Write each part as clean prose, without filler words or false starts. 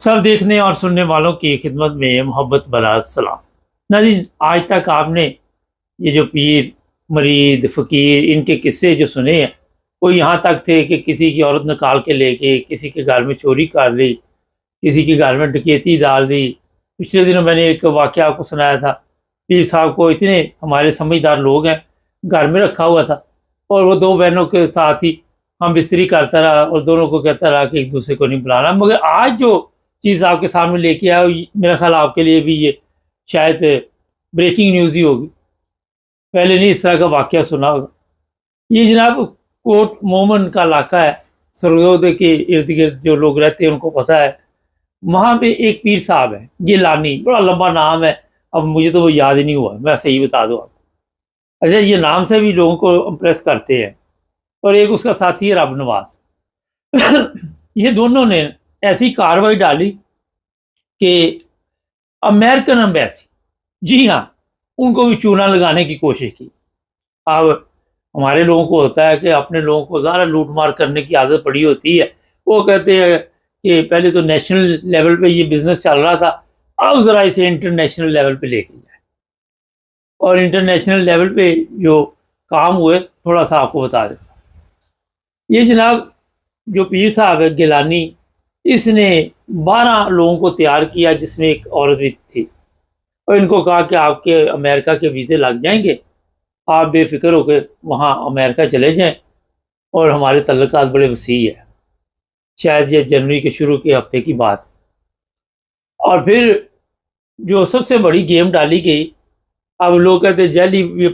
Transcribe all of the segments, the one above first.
सब देखने और सुनने वालों की खिदमत में मोहब्बत भरा सलाम। नाज़रीन, आज तक आपने ये जो पीर, मरीद, फ़कीर इनके किस्से जो सुने हैं, वो यहाँ तक थे कि किसी की औरत निकाल के लेके किसी के घर में चोरी कर ली, किसी के घर में डकैती डाल दी। पिछले दिनों मैंने एक वाक़या आपको सुनाया था, पीर साहब को इतने हमारे समझदार लोग हैं, घर में रखा हुआ था और वो 2 बहनों के साथ ही हम बिस्तरी करता रहा और दोनों को कहता रहा कि एक-दूसरे को नहीं बुलाना। मगर आज जो चीज़ आपके सामने लेके आया हूँ, मेरा ख़्याल आपके लिए भी ये शायद ब्रेकिंग न्यूज़ ही होगी। पहले नहीं इस तरह का वाक़या सुना होगा। ये जनाब कोट मोमन का इलाका है, सर्वोदय के इर्द-गिर्द जो लोग रहते हैं उनको पता है। वहाँ पे एक पीर साहब हैं, गिलानी, बड़ा लंबा नाम है, अब मुझे तो वो याद ही नहीं हुआ, मैं सही बता दूँ आपको। अच्छा, ये नाम से भी लोगों को इम्प्रेस करते हैं। और एक उसका साथी है रब नवाज़। ये दोनों ने ऐसी कार्रवाई डाली कि अमेरिकन एम्बेसी, जी हाँ, उनको भी चूना लगाने की कोशिश की। अब हमारे लोगों को होता है कि अपने लोगों को ज़्यादा लूट-मार करने की आदत पड़ी होती है। वो कहते हैं कि पहले तो नेशनल लेवल पे ये बिज़नेस चल रहा था, अब ज़रा इसे इंटरनेशनल लेवल पे लेके जाएँ। और इंटरनेशनल लेवल पे जो काम हुए, थोड़ा-सा आपको बता देता हूँ। ये जनाब जो पीर साहब है गिलानी, इसने 12 लोगों को तैयार किया जिसमें एक औरत भी थी और इनको कहा कि आपके अमेरिका के वीज़े लग जाएँगे, आप बेफ़िक्र होके वहाँ अमेरिका चले जाएँ और हमारे तल्लुकात बड़े वसी है। शायद ये जनवरी के शुरू के हफ़्ते की बात। और फिर जो सबसे बड़ी गेम डाली गई, अब लोग कहते हैं जैली ये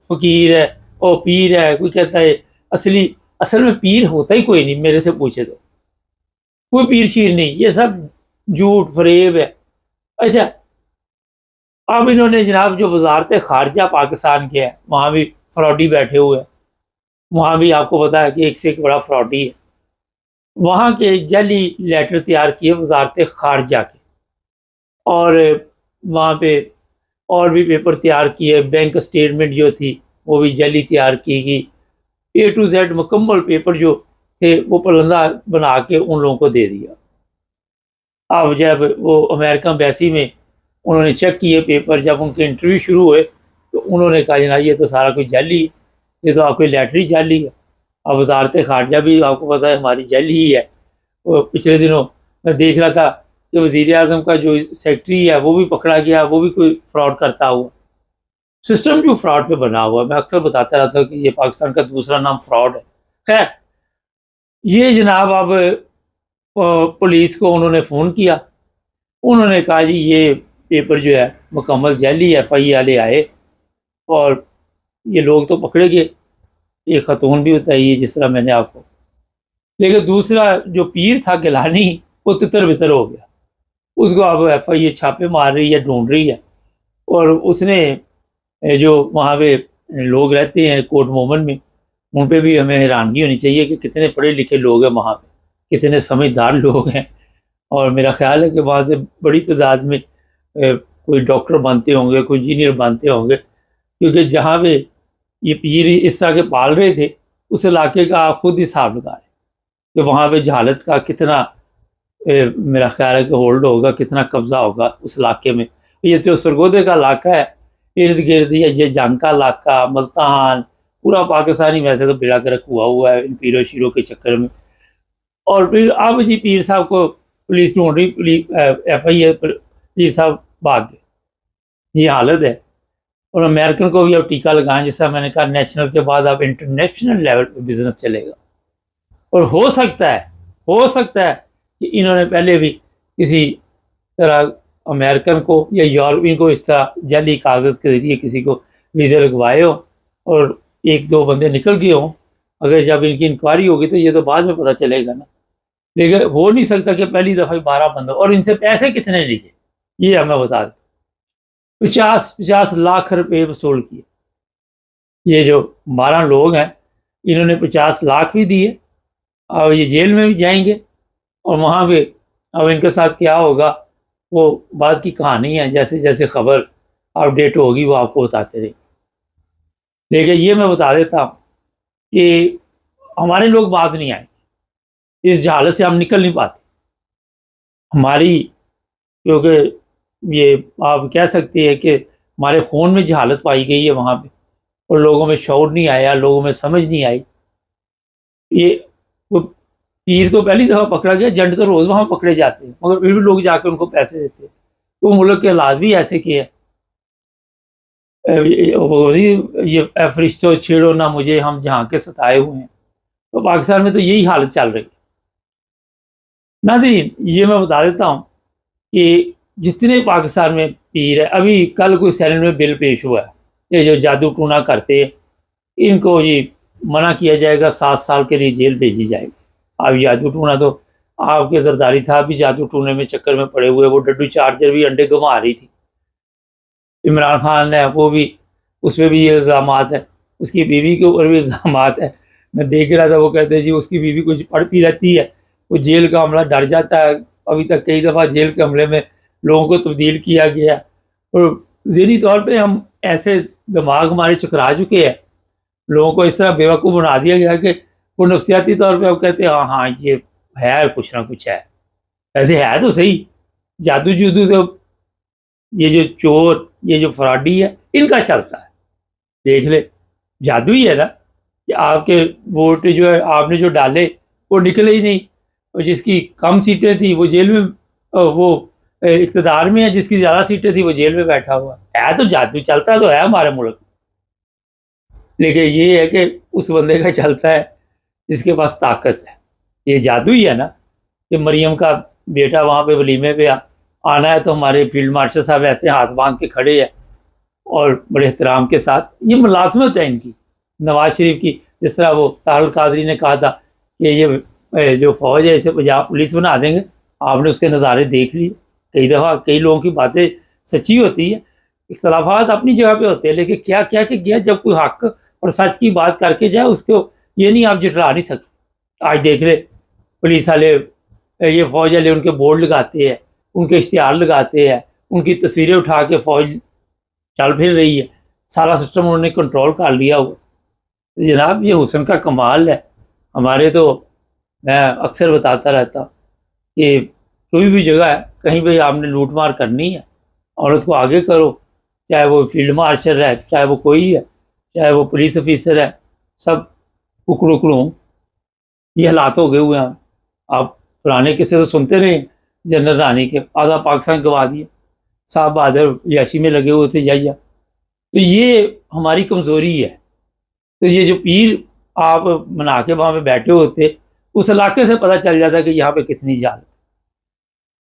फ़कीर है, वो पीर है, कोई कहता है असली असल में पीर होता ही कोई नहीं मेरे से पूछे तो। कोई पीर-शीर नहीं, ये सब झूठ-फ़रेब है। अच्छा, अब इन्होंने जनाब जो वज़ारत-ए-ख़ारिजा पाकिस्तान के है, वहाँ भी फ्रॉडी बैठे हुए हैं। वहाँ भी आपको पता है कि एक से एक बड़ा फ्रॉडी है। वहाँ के जाली लेटर तैयार किए वज़ारत-ए-ख़ारिजा के और वहाँ पे और भी पेपर तैयार किए, बैंक स्टेटमेंट जो थी, वो भी जाली तैयार की गई। ए टू ज़ेड मुकम्मल पेपर जो थे, वो पलंदा बना के उन लोगों को दे दिया। अब जब वो अमेरिकन एम्बेसी में उन्होंने चेक किए पेपर, जब उनके इंटरव्यू शुरू हुए, तो उन्होंने कहा जनाब ये तो सारा कुछ जाली है, ये तो आपकी लैटरी जाली है। अब वज़ारत-ए-ख़ारिजा भी आपको पता है हमारी जाली ही है। वो पिछले दिनों मैं देख रहा था कि वज़ीर-ए-आज़म का जो सेक्रेटरी है, वो भी पकड़ा गया, वो भी कोई फ्रॉड करता हुआ। सिस्टम जो फ्रॉड पे बना हुआ है, मैं अक्सर बताता रहता हूँ कि ये पाकिस्तान का दूसरा नाम फ्रॉड है। खैर, ये जनाब अब पुलिस को उन्होंने फ़ोन किया। उन्होंने कहा जी ये पेपर जो है मुकम्मल जाली है, एफआई वाले आए और ये लोग तो पकड़े गए। एक ख़तून भी बताई है जिस तरह मैंने आपको। लेकिन दूसरा जो पीर था गिलानी, वो तितर-बितर हो गया। उसको अब एफआई छापे मार रही है, ढूँढ रही है और उसने जो वहाँ पे लोग रहते हैं कोट मोमन में, उन पे भी हमें हैरानगी होनी चाहिए कि कितने पढ़े-लिखे लोग हैं वहाँ पे, कितने समझदार लोग हैं। और मेरा ख़्याल है कि वहाँ से बड़ी तादाद में कोई डॉक्टर बनते होंगे, कोई इंजीनियर बनते होंगे, क्योंकि जहाँ पे ये पीर इस तरह के पाल रहे थे, उस इलाके का आप खुद हिसाब लगाएँ कि वहाँ पे जहालत का कितना मेरा ख़्याल है कि होल्ड होगा, कितना कब्ज़ा होगा उस इलाके में। ये जो सरगोदे का इलाका है, इर्द-गिर्द ये जंग का इलाका, मुल्तान, पूरा पाकिस्तान ही वैसे तो बेड़ा-गर्क हुआ है इन पीरों-शीरों के चक्कर में। और फिर अब जी पीर साहब को पुलिस ढूँढ रही, एफआईआर पर पीर साहब भाग गए। ये हालत है। और अमेरिकन को भी अब टीका लगाएँ, जैसा मैंने कहा नेशनल के बाद अब इंटरनेशनल लेवल पे बिज़नेस चलेगा। और हो सकता है कि इन्होंने पहले भी किसी तरह अमेरिकन को या यूरोपियन को इस तरह जाली कागज़ के ज़रिए किसी को वीज़े लगवाए हों और 1-2 बंदे निकल गए हों। अगर जब इनकी इंक्वायरी होगी तो ये तो बाद में पता चलेगा ना। लेकिन हो नहीं सकता कि पहली दफ़ा ही 12 बंदों और इनसे पैसे कितने लिए, ये हमें बता दें। 50-50 लाख रुपए वसूल किए। ये जो 12 लोग हैं, इन्होंने 50 लाख भी दिए और ये जेल में भी जाएँगे और वहाँ पे अब इनके साथ क्या होगा, वो बाद की कहानी है। जैसे-जैसे खबर अपडेट होगी, वो आपको बताते रहेंगे। लेकिन ये मैं बता देता हूँ कि हमारे लोग बाज़ नहीं आएँगे। इस जहालत से हम निकल नहीं पाते। हमारी, क्योंकि ये आप कह सकते हैं कि हमारे खून में जहालत पाई गई है वहाँ पे, और लोगों में शऊर नहीं आया, लोगों में समझ नहीं आई। ये वो पीर तो पहली दफ़ा पकड़ा गया, जंड तो रोज़ वहाँ पकड़े जाते हैं, मगर फिर भी लोग जाके उनको पैसे देते हैं। वो मुल्क के हालात भी ऐसे के हैं। ये फरिश्तों छेड़ो ना मुझे, हम जहाँ के सताए हुए हैं। तो पाकिस्तान में तो यही हालत चल रही है। नाज़रीन, ये मैं बता देता हूँ कि जितने पाकिस्तान में पीर है, अभी कल कोई सेनेट में बिल पेश हुआ है, ये जो जादू टूना करते हैं, इनको ये मना किया जाएगा, 7 साल के लिए जेल भेजी जाएगी। अब जादू टूना तो आपके जरदारी साहब भी जादू टूने में चक्कर में पड़े हुए, वो डड्डू चार्जर भी अंडे घुमा रही थी। इमरान खान है वो भी, उसपे भी ये इल्ज़ामात है, उसकी बीवी के ऊपर भी इल्ज़ामात है। मैं देख रहा था, वो कहते हैं जी उसकी बीवी कुछ पढ़ती रहती है, वो जेल का हमला डर जाता है। अभी तक कई दफ़ा जेल के हमले में लोगों को तब्दील किया गया, और ज़हनी तौर पे हम ऐसे दिमाग हमारे चकरा चुके हैं, लोगों को इस तरह बेवकूफ़ बना दिया गया कि वो नफ्सियाती तौर पे अब कहते हैं हाँ, हाँ, ये है, कुछ ना कुछ है। ऐसे है तो सही, जादू-जूदू तो ये जो चोर, ये जो फ्रॉडी है, इनका चलता है। देख ले, जादू ही है ना कि आपके वोट जो है आपने जो डाले वो निकले ही नहीं, और जिसकी कम सीटें थी वो जेल में, वो इक़्तिदार में है, जिसकी ज़्यादा सीटें थी वो जेल में बैठा हुआ है। तो जादू चलता तो है हमारे मुल्क में, लेकिन ये है कि उस बंदे का चलता है जिसके पास ताकत है। ये जादू ही है ना कि मरियम का बेटा वहाँ पे वलीमे पे आना है, तो हमारे फील्ड मार्शल साहब ऐसे हाथ बांध के खड़े हैं और बड़े एहतराम के साथ। ये मुलाज़मत है इनकी, नवाज शरीफ की। जिस तरह वो तारुल कादरी ने कहा था कि ये जो फ़ौज है इसे पंजाब पुलिस बना देंगे, आपने उसके नज़ारे देख लिए। कई दफ़ा कई लोगों की बातें सच्ची होती है, इख्तलाफात अपनी जगह पे होते हैं, लेकिन क्या क्या कि गया जब कोई हक और सच की बात करके जाए, उसको ये नहीं आप झुठला नहीं सकते। आज देख ले, पुलिस वाले, ये फ़ौज वाले उनके बोर्ड लगाते हैं, उनके इश्तिहार लगाते हैं, उनकी तस्वीरें उठा के फ़ौज चल फिर रही है, सारा सिस्टम उन्होंने कंट्रोल कर लिया हुआ। तो जनाब ये हुस्न का कमाल है हमारे। तो मैं अक्सर बताता रहता हूँ कि कोई भी जगह है, कहीं भी आपने लूट मार करनी है, औरत को आगे करो, चाहे वो फील्ड मार्शल है, चाहे वो कोई है, चाहे वो पुलिस ऑफिसर है, सब उकड़ू उकड़ू हों। ये हालात हो गए हुए हैं। आप पुराने किस्से तो सुनते रहे, जनरल रानी के आधा पाकिस्तान गवा दिया, साहब बहादुर याशी में लगे हुए थे या। तो ये हमारी कमज़ोरी है। तो ये जो पीर आप बना के वहाँ पे बैठे होते, उस इलाके से पता चल जाता कि यहाँ पे कितनी जान।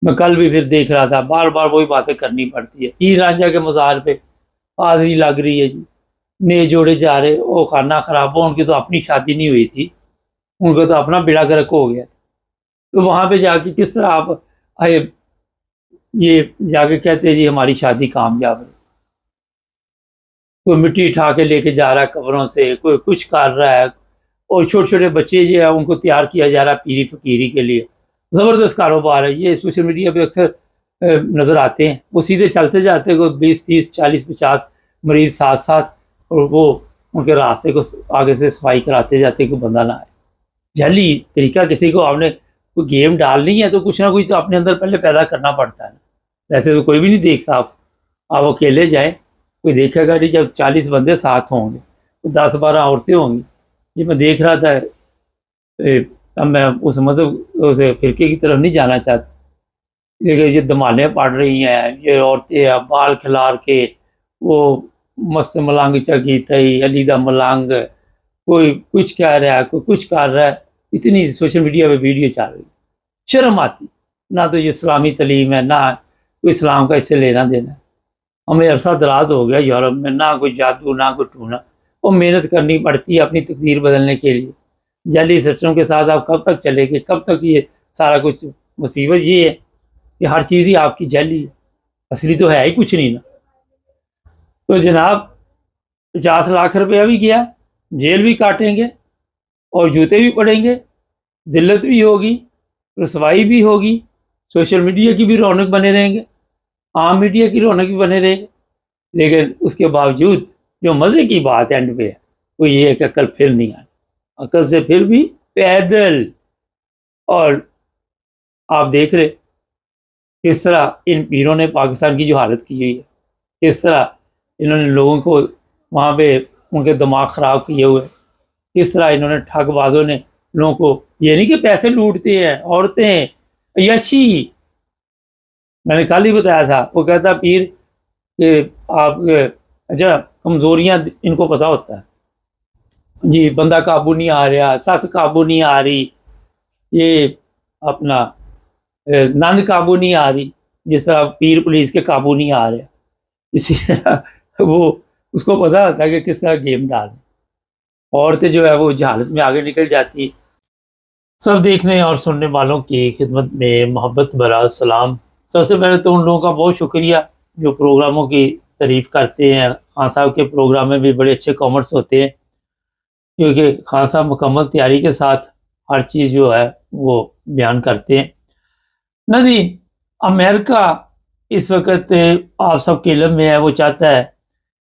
मैं कल भी फिर देख रहा था, बार-बार वही बातें करनी पड़ती है। पीर रांझा के मज़ार पे हाज़री लग रही है जी, नए जोड़े जा रहे, ओ खाना ख़राब हो, उनकी तो अपनी शादी नहीं हुई थी, उनका तो अपना बेड़ा गर्क हो गया। तो वहाँ पे जाके किस तरह आप ये जाके कहते हैं जी हमारी शादी कामयाब है। कोई मिट्टी उठा के लेके जा रहा है कब्रों से, कोई कुछ कर रहा है, और छोटे-छोटे बच्चे जो है उनको तैयार किया जा रहा है पीरी फ़कीरी के लिए। ज़बरदस्त कारोबार है, ये सोशल मीडिया पे अक्सर नज़र आते हैं। वो सीधे चलते जाते हैं, कोई 20, 30, 40, 50 मरीज़ साथ-साथ, और वो उनके रास्ते को आगे से सफाई कराते जाते हैं कि बंदा ना आए। जाली तरीका, किसी को आपने कोई गेम डालनी है तो कुछ ना कुछ तो अपने अंदर पहले पैदा करना पड़ता है। वैसे तो कोई भी नहीं देखता, आप अकेले जाएँ, कोई देखेगा नहीं। जब 40 बंदे साथ होंगे, तो 10-12 औरतें होंगी। ये मैं देख रहा था। अब मैं उस मज़हब उस फ़िरके की तरफ नहीं जाना चाहता, लेकिन ये धमालियाँ पड़ रही हैं, ये औरतें बाल खिलार के, वो मस्त मलांग चगी तई अली दा मलांग, कोई कुछ कह रहा है, कोई कुछ कर रहा है। इतनी सोशल मीडिया पे वीडियो चल रही है, शर्म आती। ना तो ये इस्लामी तालीम है, ना कोई इस्लाम का इससे लेना देना है। हमें अरसा दराज हो गया यूरोप में, ना कोई जादू ना कोई टूना, और मेहनत करनी पड़ती है अपनी तकदीर बदलने के लिए। जाली सिस्टम के साथ आप कब तक चलेंगे, कब तक ये सारा कुछ। मुसीबत ये है कि हर चीज़ ही आपकी जाली है, असली तो है ही कुछ नहीं ना। तो जनाब 50 लाख रुपया भी गया, जेल भी काटेंगे, और जूते भी पड़ेंगे, ज़िल्लत भी होगी, रुसवाई भी होगी, सोशल मीडिया की भी रौनक बने रहेंगे, आम मीडिया की रौनक भी बने रहेंगे। लेकिन उसके बावजूद जो मज़े की बात एंड पे है, वो ये है कि अकल फिर नहीं आनी, अकल से फिर भी पैदल। और आप देख रहे किस तरह इन पीरों ने पाकिस्तान की जो हालत की हुई है, किस तरह इन्होंने लोगों को वहाँ पे उनके दिमाग ख़राब किए हुए, किस तरह इन्होंने ठगबाजों ने लोगों को, ये नहीं कि पैसे लूटते हैं, औरतें, यशी। मैंने कल ही बताया था, वो कहता पीर कि आप अच्छा कमज़ोरियाँ इनको पता होता है जी, बंदा काबू नहीं आ रहा, सस काबू नहीं आ रही, ये अपना नंद काबू नहीं आ रही, जिस तरह पीर पुलिस के काबू नहीं आ रहे, इसी तरह वो उसको पता होता है कि किस तरह गेम डालना। औरतें जो है वो जहालत में आगे निकल जाती। सब देखने और सुनने वालों की खिदमत में मोहब्बत भरा सलाम। सबसे पहले तो उन लोगों का बहुत शुक्रिया जो प्रोग्रामों की तारीफ़ करते हैं। खान साहब के प्रोग्राम में भी बड़े अच्छे कमेंट्स होते हैं, क्योंकि खान साहब मुकम्मल तैयारी के साथ हर चीज़ जो है वो बयान करते हैं। ना जी, अमेरिका इस वक्त आप सबके इल्म में है, वो चाहता है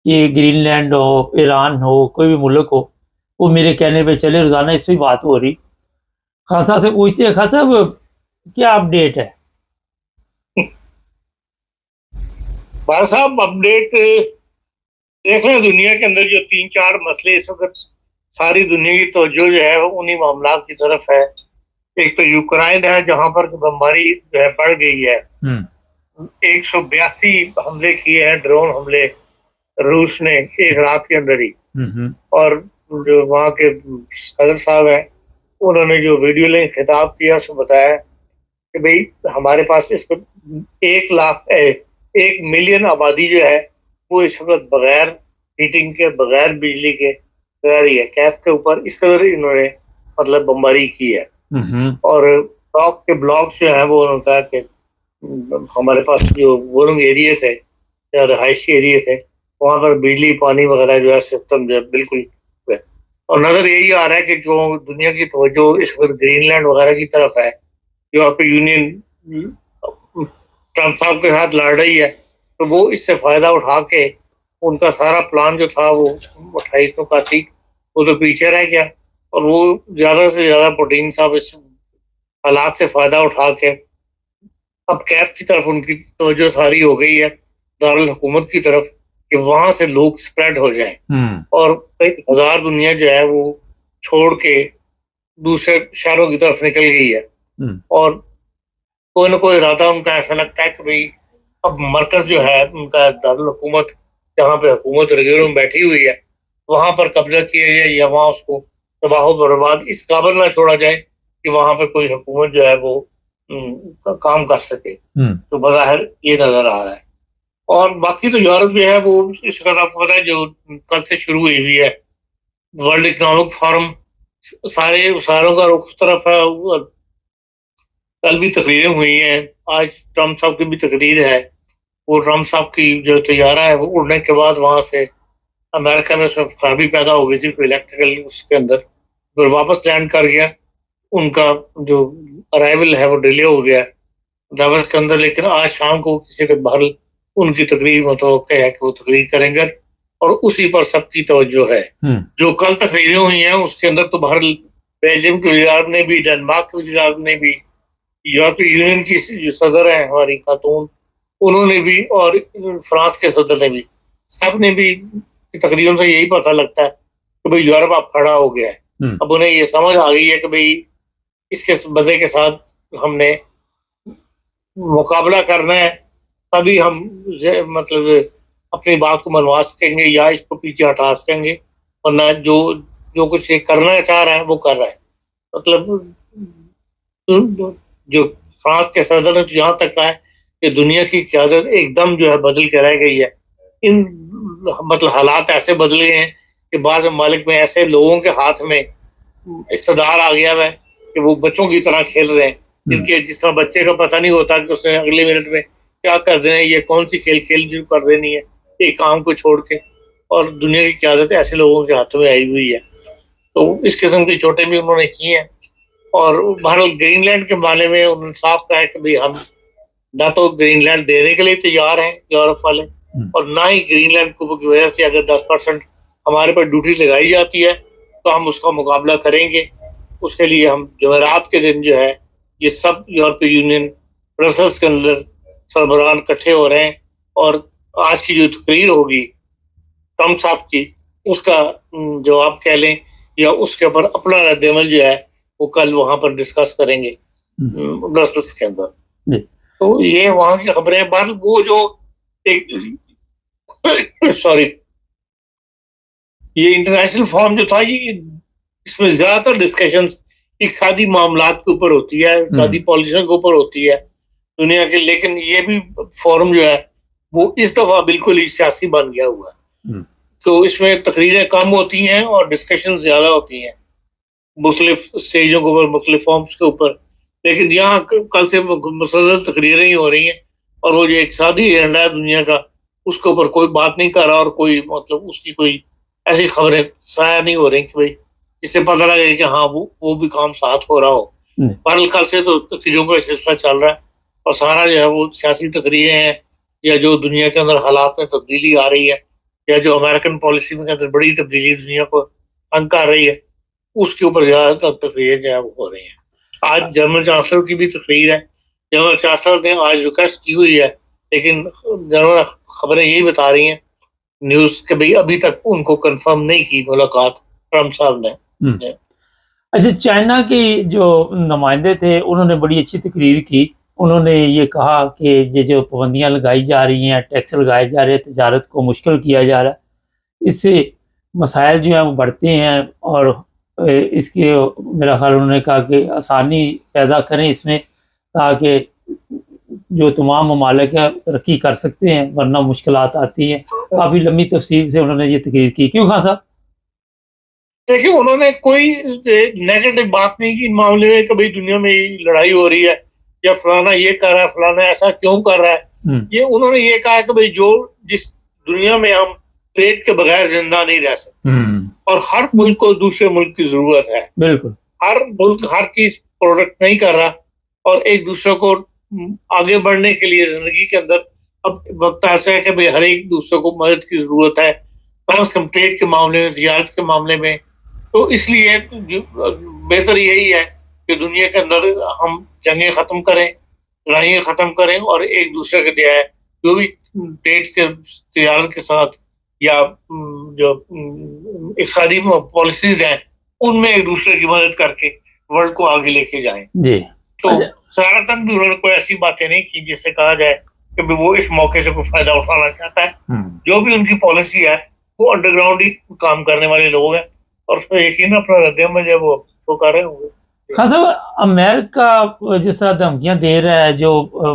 कि ग्रीनलैंड हो, ईरान हो, कोई भी मुल्क हो, वो मेरे कहने पे चले। रोज़ाना इस पर बात हो रही। खान साहब से पूछते हैं, खान साहब क्या अपडेट है? भाई साहब अपडेट देख रहे हैं, दुनिया के अंदर जो 3-4 मसले इस वक्त सारी दुनिया की तवज्जो जो है वो उन्हीं मामलात की तरफ है। एक तो यूक्रेन है जहां पर बमबारी जो है बढ़ गई है। 182 हमले किए हैं, ड्रोन हमले रूस ने एक रात के अंदर ही। और जो वहाँ के सदर साहब हैं उन्होंने जो वीडियो लिंक खिताब किया उसमें बताया कि भाई हमारे पास इस वक्त 1 मिलियन आबादी जो है वो इस वक्त बगैर हीटिंग के, बगैर बिजली के, बगैर ही है। कैप के ऊपर इस कदर इन्होंने मतलब बमबारी की है। और टॉप के ब्लॉक्स जो है वो उन्होंने कहा कि हमारे पास जो वोरंग एरिया थे या रहायशी एरिया थे वहां पर बिजली पानी वगैरह जो है सिस्टम जो है बिल्कुल है। और नजर यही आ रहा है कि जो दुनिया की तवज्जो इस वक्त ग्रीनलैंड वगैरह की तरफ है, यूरोपीय यूनियन ट्रंप साहब के साथ लड़ रही है, तो वो इससे फायदा उठा के उनका सारा प्लान जो था वो 28 का थी वो तो पीछे रह गया। और वो ज्यादा से ज्यादा पुतिन साहब इस हालात से फायदा उठा के अब कैफ की तरफ उनकी तवज्जो सारी हो गई है, दारुल हुकूमत की तरफ, कि वहां से लोग स्प्रेड हो जाएं। और कई हजार दुनिया जो है वो छोड़ के दूसरे शहरों की तरफ निकल गई है। और कोई ना कोई इरादा उनका ऐसा लगता है कि भाई अब मरकज जो है उनका दारुल हुकूमत, जहाँ पे हुकूमत रेगियों में बैठी हुई है, वहां पर कब्जा किया जाए या वहां उसको तबाह बर्बाद इस काबिल ना छोड़ा जाए कि वहां पर कोई हुकूमत जो है वो काम कर सके। तो बज़ाहिर ये नजर आ रहा है। और बाकी तो यूरोप जो है वो इस वक्त आपको पता है जो कल से शुरू हुई है वर्ल्ड इकोनॉमिक फोरम, सारों का रुख उस तरफ है। कल भी तकरीरें हुई हैं, आज ट्रम्प साहब की भी तकरीर है। वो ट्रम्प साहब की जो तैयारा है वो उड़ने के बाद वहां से अमेरिका में उसमें खराबी पैदा हो गई थी इलेक्ट्रिकल उसके अंदर, फिर वापस लैंड कर गया। उनका जो अराइवल है वो डिले हो गया दावत के अंदर, लेकिन आज शाम को किसी के बाहर उनकी तकरीर मुतवक्का है कि वो तकरीर करेंगे और उसी पर सबकी तवज्जो है। जो कल तकरीरें हुई हैं उसके अंदर तो बाहर बेल्जियम के वज़ीर ने भी, डेनमार्क के वज़ीर ने भी, यूरोपीय यूनियन की जो सदर है हमारी खातून उन्होंने भी, और फ्रांस के सदर ने भी, सब ने भी तकरीरों से यही पता लगता है कि भाई यूरोप अब खड़ा हो गया है। अब उन्हें ये समझ आ गई है कि भाई इसके बंदे के साथ हमने मुकाबला करना है, तभी हम मतलब अपनी बात को मनवा सकेंगे या इसको पीछे हटा सकेंगे, वरना जो जो कुछ ये करना चाह रहा है वो कर रहा है। मतलब जो फ्रांस के सदर ने तो यहाँ तक कहा है कि दुनिया की क़यादत एकदम जो है बदल के रह गई है। इन मतलब हालात ऐसे बदल गए हैं कि बाज़ ममालिक में ऐसे लोगों के हाथ में इक़्तिदार आ गया है कि वो बच्चों की तरह खेल रहे हैं, जिनके जिस तरह बच्चे को पता नहीं होता कि उसने अगले मिनट में क्या कर देना है, ये कौन सी खेल जो कर देनी है एक काम को छोड़ के। और दुनिया की क़यादत ऐसे लोगों के हाथों में आई हुई है। तो इस किस्म की चोटें भी उन्होंने की हैं। और बहरहाल ग्रीनलैंड के मामले में उन्होंने साफ कहा है कि भाई हम ना तो ग्रीनलैंड देने के लिए तैयार हैं यूरोप वाले, और ना ही ग्रीनलैंड को की वजह से अगर 10% हमारे पर ड्यूटी लगाई जाती है तो हम उसका मुकाबला करेंगे। उसके लिए हम जमेरात के दिन जो है ये सब यूरोपीय यूनियन ब्रसल्स के अंदर सरबराहान इकट्ठे हो रहे हैं और आज की जो तकरीर होगी ट्रम्प साहब की, उसका जवाब कह लें या उसके ऊपर अपना रद्द-ए-अमल जो है वो कल वहां पर डिस्कस करेंगे ब्रसल्स के अंदर। तो ये वहां की खबरें हैं। बहरहाल वो जो एक सॉरी, ये इंटरनेशनल फॉर्म जो था, ये इसमें ज्यादातर डिस्कशंस इक़्तिसादी मामलात के ऊपर होती है, इक़्तिसादी पॉलिसियों के ऊपर होती है दुनिया के, लेकिन ये भी फोरम जो है वो इस दफा बिल्कुल ही सियासी बन गया हुआ है। तो इसमें तकरीरें कम होती हैं और डिस्कशन ज्यादा होती हैं मुख्तलिफ स्टेजों के ऊपर, मुख्तलिफ फॉर्म्स के ऊपर, लेकिन यहाँ कल से मुसलसल तकरीरें ही हो रही हैं और वो जो इक़्तिसादी एजेंडा है दुनिया का, उसके ऊपर कोई बात नहीं कर रहा और कोई मतलब उसकी कोई ऐसी खबरें साया नहीं हो रही कि भाई जिससे पता लगे कि हाँ वो भी काम साथ हो रहा हो। बहरहाल कल से तो तकरीरों का सिलसिला चल रहा है और सारा जो है वो सियासी तकरीरें हैं या जो दुनिया के अंदर हालात में तब्दीली आ रही है या जो अमेरिकन पॉलिसी में अंदर बड़ी तब्दीली दुनिया को तंग कर रही है, उसके ऊपर ज्यादातर तकरीरें जो है वो हो रही हैं। आज जर्मन चांसलर की भी तकरीर है। जर्मन चांसलर ने आज रिक्वेस्ट की हुई है, लेकिन जर्मन खबरें यही बता रही हैं न्यूज के भाई अभी तक उनको कंफर्म नहीं की मुलाकात ट्रम्प साहब ने। अच्छा, चाइना के जो नुमाइंदे थे उन्होंने बड़ी अच्छी तकरीर की। उन्होंने ये कहा कि ये जो पाबंदियां लगाई जा रही हैं, टैक्स लगाए जा रहे हैं, तजारत को मुश्किल किया जा रहा है, इससे मसाइल जो हैं वो बढ़ते हैं और इसके मेरा ख्याल उन्होंने कहा कि आसानी पैदा करें इसमें, ताकि जो तमाम ममालिक हैं तरक्की कर सकते हैं, वरना मुश्किलात आती हैं। काफ़ी लंबी तफसील से उन्होंने ये तकरीर की। क्यों खान साहब? देखिए, उन्होंने कोई नेगेटिव बात नहीं की इन मामले में कि भाई दुनिया में लड़ाई हो रही है या फलाना ये कर रहा है, फलाना ऐसा क्यों कर रहा है। ये उन्होंने ये कहा कि भाई जो जिस दुनिया में हम ट्रेड के बगैर जिंदा नहीं रह सकते और हर मुल्क को दूसरे मुल्क की जरूरत है। बिल्कुल, हर मुल्क हर चीज प्रोडक्ट नहीं कर रहा और एक दूसरे को आगे बढ़ने के लिए जिंदगी के अंदर अब वक्त ऐसा है कि भाई हर एक दूसरे को मदद की जरूरत है, कम से कम ट्रेड के मामले में, तिजारत के मामले में। तो इसलिए बेहतर यही है कि दुनिया के अंदर हम जंगें खत्म करें, लड़ाइयाँ खत्म करें और एक दूसरे के जो है जो भी ट्रेड के तिजारत के साथ या जो इक़्तिसादी पॉलिसीज हैं उनमें एक दूसरे की मदद करके वर्ल्ड को आगे लेके जाएं। जी। तो सराहतन भी उन्होंने कोई ऐसी बातें नहीं की जिससे कहा जाए कि वो इस मौके से कोई फायदा उठाना चाहता है। जो भी उनकी पॉलिसी है वो अंडरग्राउंड ही काम करने वाले लोग हैं और उस पर यकीन अपना रद्द-ए-अमल जो है वो कर रहे होंगे। हाँ साहब, अमेरिका जिस तरह धमकियां दे रहा है जो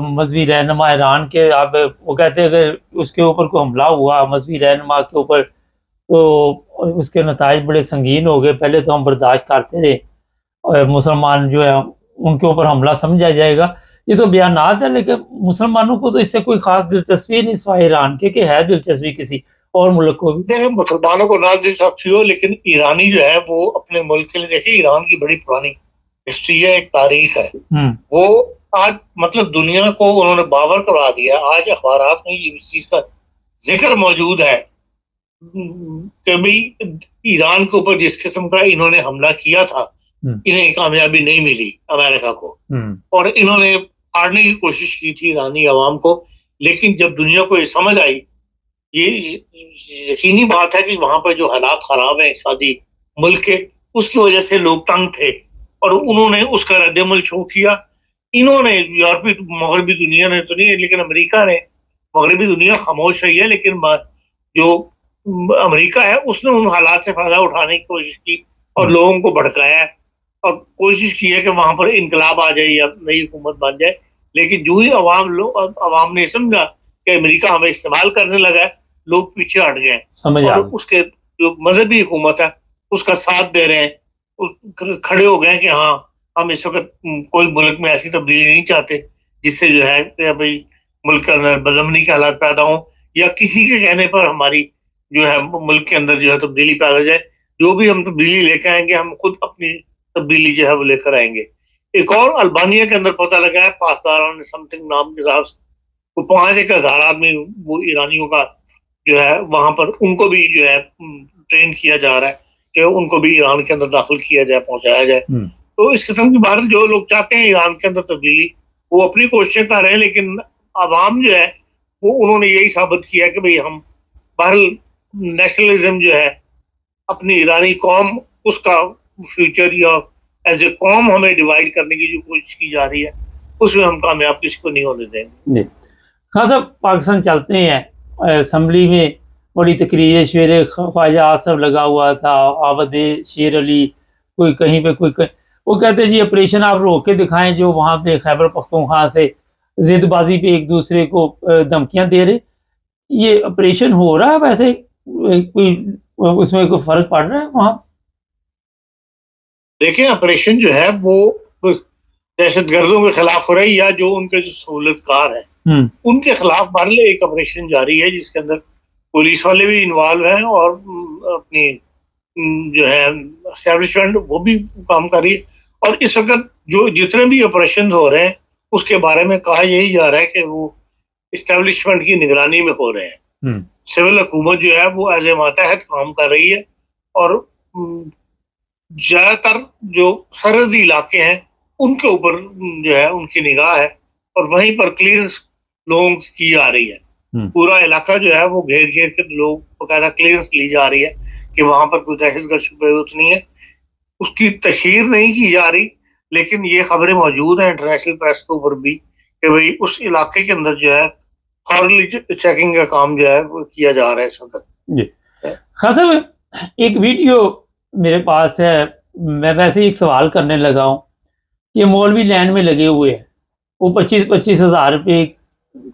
मजहबी रहनुमा ईरान के, अब वो कहते हैं अगर उसके ऊपर कोई हमला हुआ मजहबी रहनुमा के ऊपर तो उसके नताइज बड़े संगीन हो गए। पहले तो हम बर्दाश्त करते रहे और मुसलमान जो है उनके ऊपर हमला समझा जाएगा। ये तो बयानात है, लेकिन मुसलमानों को तो इससे कोई खास दिलचस्पी नहीं सिवाय ईरान के, कि है दिलचस्पी किसी और मुल्क को भी? देखिए, मुसलमानों को ना दिलचस्पी हो, लेकिन ईरानी जो है वो अपने मुल्क के लिए, देखिए ईरान की बड़ी पुरानी हिस्ट्री है, एक तारीख है। वो आज मतलब दुनिया को उन्होंने बावर करा दिया। आज अखबारात में इस चीज का जिक्र मौजूद है कि भाई ईरान के ऊपर जिस किस्म का इन्होंने हमला किया था, इन्हें कामयाबी नहीं मिली अमेरिका को और इन्होंने हारने की कोशिश की थी ईरानी अवाम को। लेकिन जब दुनिया को ये समझ आई, ये यकीनी बात है कि वहां पर जो हालात खराब हैं शादी मुल्क के, उसकी वजह से लोग तंग थे और उन्होंने उसका रद्द-ए-अमल शो किया। इन्होंने यूरोपीय मगरबी दुनिया ने तो नहीं, लेकिन अमेरिका ने, मगरबी दुनिया खामोश रही है, लेकिन जो अमेरिका है उसने उन हालात से फायदा उठाने की कोशिश की और लोगों को भड़काया और कोशिश की है कि वहां पर इनकलाब आ जाए या नई हुकूमत बन जाए। लेकिन जो ही अवाम ने समझा कि अमेरिका हमें इस्तेमाल करने लगा है, लोग पीछे हट गए और उसके जो मजहबी हुकूमत है उसका साथ दे रहे हैं, खड़े हो गए कि हाँ हम इस वक्त कोई मुल्क में ऐसी तब्दीली नहीं चाहते जिससे जो है भाई मुल्क के अंदर बदअमनी के हालात पैदा हो या किसी के कहने पर हमारी जो है मुल्क के अंदर जो है तब्दीली पैदा हो जाए। जो भी हम तब्दीली लेकर आएंगे, हम खुद अपनी तब्दीली जो है वो लेकर आएंगे। एक और अल्बानिया के अंदर पता लगा है, पासदार ने समथिंग नाम के साथ 5,000 आदमी वो ईरानियों का जो है वहां पर उनको भी जो है ट्रेन किया जा रहा है कि उनको भी ईरान के अंदर दाखिल किया जाए, पहुंचाया जाए। तो इस किस्म की बात जो लोग चाहते हैं ईरान के अंदर तब्दीली, वो अपनी कोशिशें कर रहे हैं, लेकिन आवाम जो है वो उन्होंने यही साबित किया कि भाई हम बहरल नेशनलिज्म जो है अपनी ईरानी कौम उसका फ्यूचर या एज ए कौम हमें डिवाइड करने की जो कोशिश की जा रही है उसमें हम कामयाब किसी को नहीं होने देंगे। जी खान साहब, पाकिस्तान चलते हैं, असम्बली में बड़ी तकरीर शेर ख्वाजा आसफ लगा हुआ था, आबद शेर अली, कोई कहीं पे कोई कहीं। वो कहते हैं जी ऑपरेशन आप रोक के दिखाएं, जो वहाँ पे खैबर पख्तूनख्वा से जिदबाजी पे एक दूसरे को धमकियाँ दे रहे। ये ऑपरेशन हो रहा है वैसे, कोई उसमें कोई फर्क पड़ रहा है वहाँ? देखिए ऑपरेशन जो है वो दहशतगर्दों के खिलाफ हो रही है या जो उनके जो सहूलतकार है उनके खिलाफ बहरल एक ऑपरेशन जारी है जिसके अंदर पुलिस वाले भी इन्वॉल्व हैं और अपनी जो है एस्टेब्लिशमेंट वो भी काम कर रही है। और इस वक्त जो जितने भी ऑपरेशन हो रहे हैं उसके बारे में कहा यही जा रहा है कि वो इस्टेब्लिशमेंट की निगरानी में हो रहे हैं। सिविल हुकूमत जो है वो एज ए मातहत काम कर रही है और ज्यादातर जो सरहदी इलाके हैं उनके ऊपर जो है उनकी निगाह है और वहीं पर क्लियरेंस लोगों की जा रही है। पूरा इलाका जो है वो घेर घेर के लोग बकायदा क्लियरेंस ली जा रही है कि वहां पर कोई दहशतगर्द शुबे नहीं है। उसकी तशहीर नहीं की जा रही लेकिन ये खबरें मौजूद हैं इंटरनेशनल प्रेस के ऊपर भी कि भाई उस इलाके के अंदर जो है थॉरली चेकिंग का काम जो है वो किया जा रहा है इस वक्त। जी खान साहब, एक वीडियो मेरे पास है, मैं वैसे ही एक सवाल करने लगा हूँ कि मौलवी लैंड में लगे हुए हैं, वो 25-25 हज़ार रुपये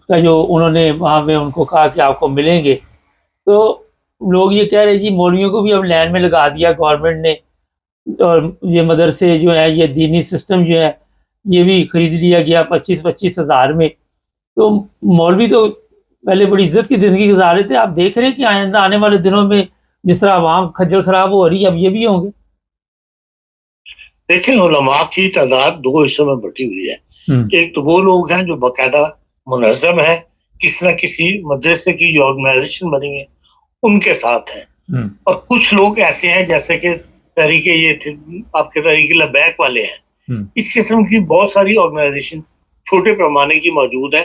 का जो उन्होंने वहाँ पे उनको कहा कि आपको मिलेंगे, तो लोग ये कह रहे जी मौलवियों को भी अब लैंड में लगा दिया गवर्नमेंट ने, और ये मदरसे जो है ये दीनी सिस्टम जो है ये भी खरीद लिया गया 25-25 हज़ार में। तो मौलवी तो पहले बड़ी इज्जत की ज़िंदगी गुजार रहे थे, आप देख रहे हैं कि आइंदा आने वाले दिनों में जिस तरह आवाम खज्जल खराब हो रही है अब ये भी होंगे? देखें उलमा की तादाद दो हिस्सों में बटी हुई है। एक तो वो लोग हैं जो बाकायदा मुनज़्ज़म है, किसी न किसी मदरसे की जो ऑर्गेनाइजेशन बनी है उनके साथ है, और कुछ लोग ऐसे हैं जैसे कि तरीके ये थे आपके तरीके लबैक वाले हैं। इस किस्म की बहुत सारी ऑर्गेनाइजेशन छोटे पैमाने की मौजूद है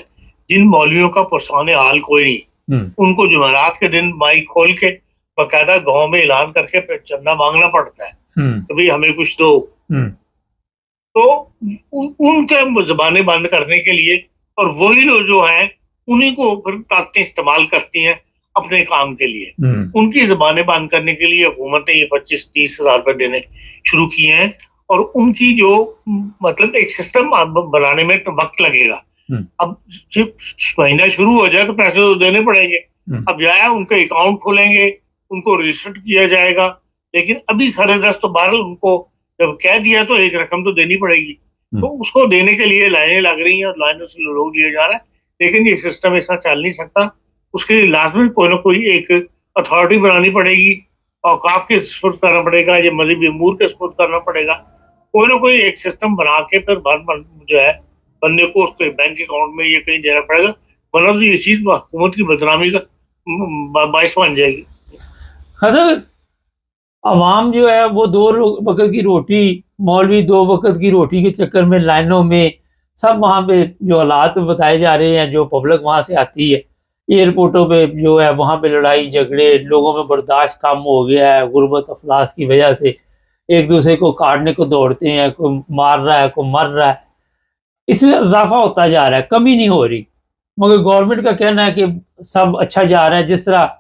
जिन मौलवियों का पुरसाने हाल कोई नहीं। उनको जुमेरात के दिन माइक खोल के बाकायदा गांव में ऐलान करके चंदा मांगना पड़ता है कि भाई हमें कुछ दो। तो उनके जबाने बंद करने के लिए और वही लोग जो हैं उन्हीं को फिर ताकतें इस्तेमाल करती हैं अपने काम के लिए। उनकी जबानें बंद करने के लिए हुकूमत ने ये 25-30 हज़ार रुपए देने शुरू किए हैं और उनकी जो मतलब एक सिस्टम बनाने में वक्त लगेगा। अब जब महीना शुरू हो जाए तो पैसे तो देने पड़ेंगे। अब जाए उनके अकाउंट खोलेंगे, उनको रजिस्टर किया जाएगा, लेकिन अभी सारे दस तो बहरहाल उनको जब कह दिया तो एक रकम तो देनी पड़ेगी। तो उसको देने के लिए लाइनें लग रही हैं और लाइनों से लोग लिए जा रहा है, लेकिन ये सिस्टम ऐसा चल नहीं सकता। उसके लिए लाजमी कोई ना कोई एक अथॉरिटी बनानी पड़ेगी, औकाफ के सपुर्द करना पड़ेगा या मजहबी अमूर के सपुर्द करना पड़ेगा। कोई ना कोई एक सिस्टम बना के फिर जो है बंदे को उसके बैंक अकाउंट में ये कहीं देना पड़ेगा, वरना तो ये चीज हुकूमत की बदनामी का बायस बन जाएगी। हाँ, अवाम जो है वो 2 वक्त की रोटी, मौलवी 2 वक्त की रोटी के चक्कर में लाइनों में सब वहाँ पे जो हालात बताए जा रहे हैं, जो पब्लिक वहाँ से आती है एयरपोर्टों पे जो है वहाँ पे लड़ाई झगड़े, लोगों में बर्दाश्त कम हो गया है गुर्बत अफलास की वजह से, एक दूसरे को काटने को दौड़ते हैं, कोई मार रहा है कोई मर रहा है, इसमें इजाफा होता जा रहा है, कमी नहीं हो रही। मगर गवर्नमेंट का कहना है कि सब अच्छा जा रहा है। जिस तरह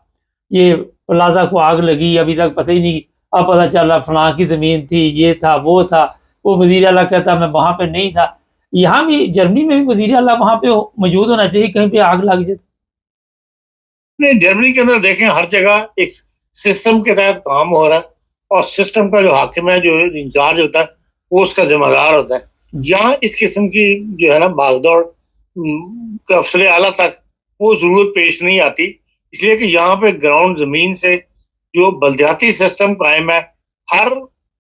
ये प्लाजा को आग लगी अभी तक पता ही नहीं, अब पता चला फलां की ज़मीन थी, ये था वो था, वो वज़ीर आला कहता मैं वहाँ पे नहीं था। यहाँ भी जर्मनी में भी वज़ीर आला वहाँ पे मौजूद होना चाहिए, कहीं पे आग लग जाए। नहीं, जर्मनी के अंदर देखें हर जगह एक सिस्टम के तहत काम हो रहा है और सिस्टम का जो हाकिम है, जो इंचार्ज होता है, वो उसका जिम्मेदार होता है। यहाँ इस किस्म की जो है ना भागदौड़ अफसर आला तक वो जरूरत पेश नहीं आती, इसलिए कि यहाँ पे ग्राउंड जमीन से जो बल्दियाती सिस्टम कायम है, हर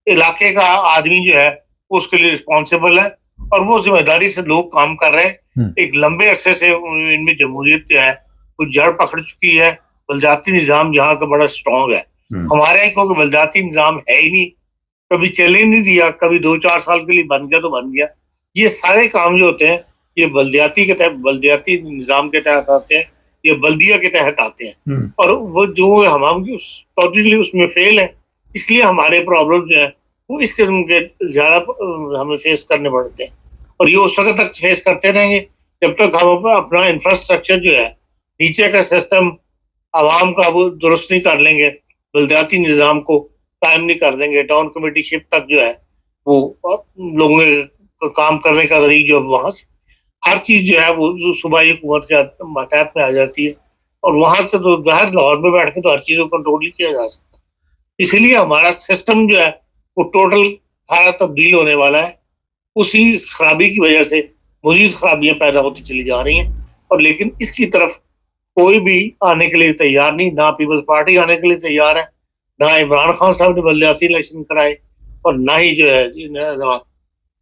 इलाके का आदमी जो है वो उसके लिए रिस्पॉन्सिबल है और वो जिम्मेदारी से लोग काम कर रहे हैं। एक लंबे अरसे से इनमें जमहूरियत जो है वो जड़ पकड़ चुकी है। बल्दियाती निज़ाम यहाँ का बड़ा स्ट्रॉन्ग है। हमारे यहाँ क्योंकि बल्दियाती निज़ाम है ही नहीं, कभी चले नहीं दिया, कभी 2-4 साल के लिए बन गया तो बन गया। ये सारे काम जो होते हैं ये बल्दियाती के तहत, बल्दियाती निज़ाम के तहत आते हैं, ये बल्दिया के तहत आते हैं। और वो जो हम टोटली उसमें फेल है, इसलिए हमारे प्रॉब्लम जो है वो इस किस्म के ज़्यादा हमें फेस करने पड़ते हैं। और ये उस वक़्त तक फेस करते रहेंगे जब तक हम अपना इंफ्रास्ट्रक्चर जो है, नीचे का सिस्टम आवाम का वो दुरुस्त नहीं कर लेंगे, बल्दियाती निज़ाम को कायम नहीं कर देंगे, टाउन कमेटीशिप तक जो है वो लोगों के काम करने का तरीका जो वहाँ से हर चीज़ जो है वो जो सूबाई हुकूमत के मातहत में आ जाती है। और वहाँ से तो ज़ाहिर लाहौर में बैठ के तो हर चीज़ को कंट्रोल नहीं किया जा सकता। इसलिए हमारा सिस्टम जो है वो टोटल सारा तब्दील होने वाला है। उसी खराबी की वजह से मज़ीद खराबियाँ पैदा होती चली जा रही हैं। और लेकिन इसकी तरफ कोई भी आने के लिए तैयार नहीं, ना पीपल्स पार्टी आने के लिए तैयार है, ना इमरान खान साहब ने बल्दियाती इलेक्शन कराए, और ना ही जो है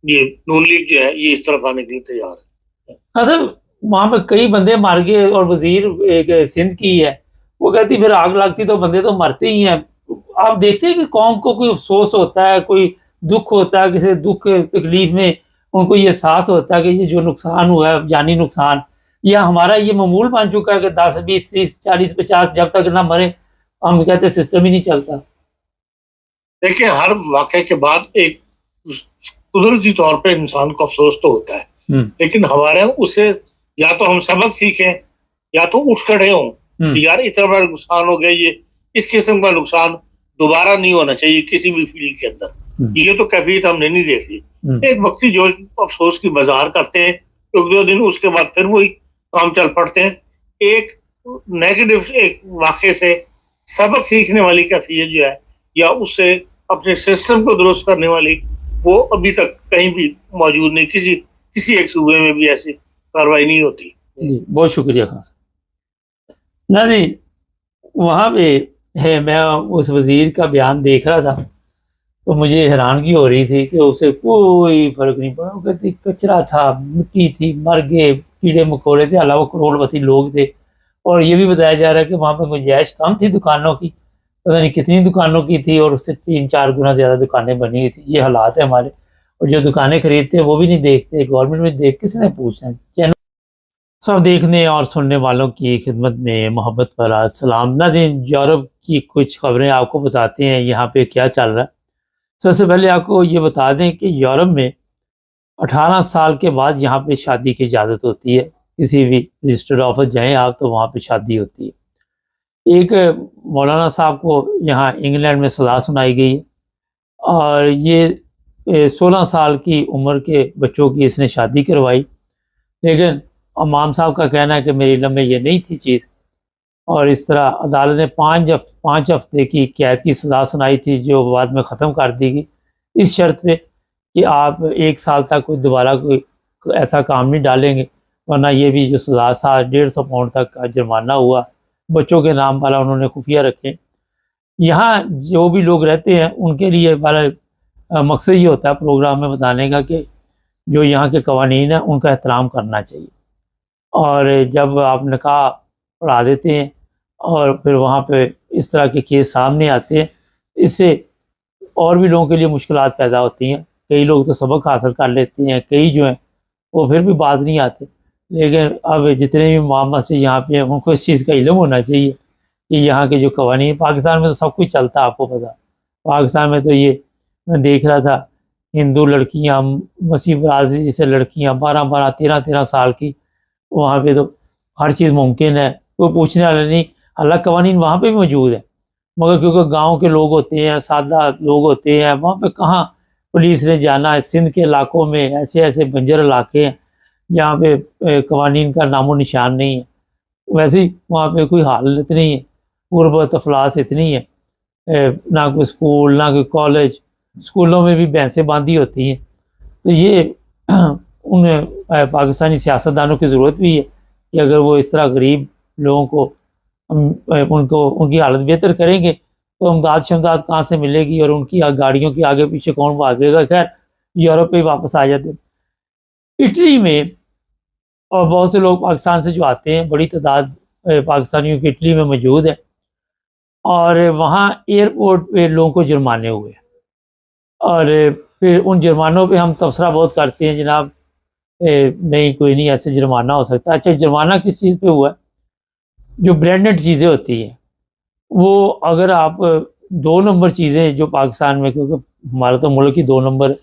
ये नून लीग जो है ये इस तरफ आने के लिए तैयार है। हाँ सर, वहाँ पे कई बंदे मार गए और वजीर एक सिंध की है, वो कहती फिर आग लगती तो बंदे तो मरते ही हैं। आप देखते हैं कि कौम को कोई अफसोस होता है, कोई दुख होता है, किसी दुख तकलीफ में उनको ये एहसास होता है कि ये जो नुकसान हुआ है, जानी नुकसान, या हमारा ये मामूल बन चुका है कि 10 20 30 40 50 जब तक ना मरे हम कहते सिस्टम ही नहीं चलता। देखिए, हर वाक़े के बाद एक कुदरती तौर पे इंसान को अफसोस तो होता है, लेकिन हमारे यहाँ उससे या तो हम सबक सीखें या तो उठ खड़े हों यार इतना बड़ा नुकसान हो गया, ये इस किस्म का नुकसान दोबारा नहीं होना चाहिए किसी भी फील्ड के अंदर। ये तो कैफियत हमने नहीं देखी। एक वक्ती जोश अफसोस की बाजार करते हैं, एक दो दिन उसके बाद फिर वही काम चल पड़ते हैं। एक नेगेटिव एक वाक़े से सबक सीखने वाली कैफियत जो है या उससे अपने सिस्टम को दुरुस्त करने वाली, वो अभी तक कहीं भी मौजूद नहीं, किसी एक सूबे में भी ऐसी कार्रवाई नहीं होती। जी, बहुत शुक्रिया खान साहब। ना जी, वहाँ पे है, मैं उस वज़ीर का बयान देख रहा था तो मुझे हैरानगी हो रही थी कि उसे कोई फ़र्क नहीं पड़ा। वो कहती कचरा था, मिट्टी थी, मर गए, कीड़े मकोड़े थे, अलावा करोड़पति लोग थे। और ये भी बताया जा रहा है कि वहाँ पे गुंजाइश कम थी दुकानों की, पता नहीं कितनी दुकानों की थी और उससे 3-4 गुना ज़्यादा दुकानें बनी हुई थी। ये हालात है हमारे, और जो दुकानें खरीदते हैं वो भी नहीं देखते, गवर्नमेंट में देख किसने पूछना है। चैनल सब देखने और सुनने वालों की खिदमत में मोहब्बत भरा सलाम। नाज़रीन, यूरोप की कुछ खबरें आपको बताते हैं यहाँ पे क्या चल रहा है। सबसे पहले आपको ये बता दें कि यूरोप में 18 साल के बाद यहाँ पे शादी की इजाज़त होती है। किसी भी रजिस्टर्ड ऑफिस जाएँ आप तो वहाँ पे शादी होती है। एक मौलाना साहब को यहाँ इंग्लैंड में सज़ा सुनाई गई है और ये 16 साल की उम्र के बच्चों की इसने शादी करवाई, लेकिन इमाम साहब का कहना है कि मेरी इल्म में ये नहीं थी चीज़। और इस तरह अदालत ने 5 हफ्ते की कैद की सज़ा सुनाई थी जो बाद में ख़त्म कर दी गई, इस शर्त पे कि आप 1 साल तक कोई दोबारा कोई ऐसा काम नहीं डालेंगे, वरना ये भी जो सज़ा 150 पाउंड तक का जुर्माना हुआ। बच्चों के नाम वाला उन्होंने खुफिया रखे। यहाँ जो भी लोग रहते हैं उनके लिए वाला मकसद ये होता है प्रोग्राम में बताने का कि जो यहाँ के कवानीन हैं उनका एहतराम करना चाहिए। और जब आप निकाह पढ़ा देते हैं और फिर वहाँ पे इस तरह के केस सामने आते हैं, इससे और भी लोगों के लिए मुश्किलात पैदा होती हैं। कई लोग तो सबक हासिल कर लेते हैं, कई जो हैं वो फिर भी बाज नहीं आते। लेकिन अब जितने भी इमाम मस्जिद यहाँ पे हैं उनको इस चीज़ का इल्म होना चाहिए कि यहाँ के जो कवानीन, पाकिस्तान में तो सब कुछ चलता है, आपको पता। पाकिस्तान में तो ये मैं देख रहा था, हिंदू लड़कियाँ, मसीह बरादरी जैसे लड़कियाँ 12-12 13-13 साल की, वहाँ पे तो हर चीज़ मुमकिन है, कोई पूछने वाला नहीं। हालांकि कवानीन वहाँ पे भी मौजूद है, मगर क्योंकि गांव के लोग होते हैं, सादा लोग होते हैं, वहाँ पे कहाँ पुलिस ने जाना है। सिंध के इलाकों में ऐसे ऐसे बंजर इलाके हैं जहाँ पे कवानीन का नामो निशान नहीं है। वैसे ही वहाँ पे कोई हालत नहीं है, गुरबत अफलास इतनी है, ना कोई स्कूल ना कोई कॉलेज। स्कूलों में भी भैंसें बांधी होती हैं। तो ये उन पाकिस्तानी सियासतदानों की ज़रूरत भी है कि अगर वो इस तरह गरीब लोगों को उनको उनकी हालत बेहतर करेंगे तो इमदाद शमदाद कहाँ से मिलेगी और उनकी गाड़ियों के आगे पीछे कौन भागेगा। खैर, यूरोप पे वापस आ जाते। इटली में और बहुत से लोग पाकिस्तान से जो आते हैं, बड़ी तादाद पाकिस्तानियों की इटली में मौजूद है और वहाँ एयरपोर्ट पे लोगों को जुर्माने हुए और फिर उन जुर्मानों पे हम तबसरा बहुत करते हैं जनाब नहीं कोई नहीं ऐसे जुर्माना हो सकता। अच्छा, जुर्माना किस चीज़ पे हुआ है? जो ब्रांडेड चीज़ें होती हैं वो अगर आप 2 नंबर चीज़ें जो पाकिस्तान में, क्योंकि हमारा तो मुल्क ही 2 नंबर,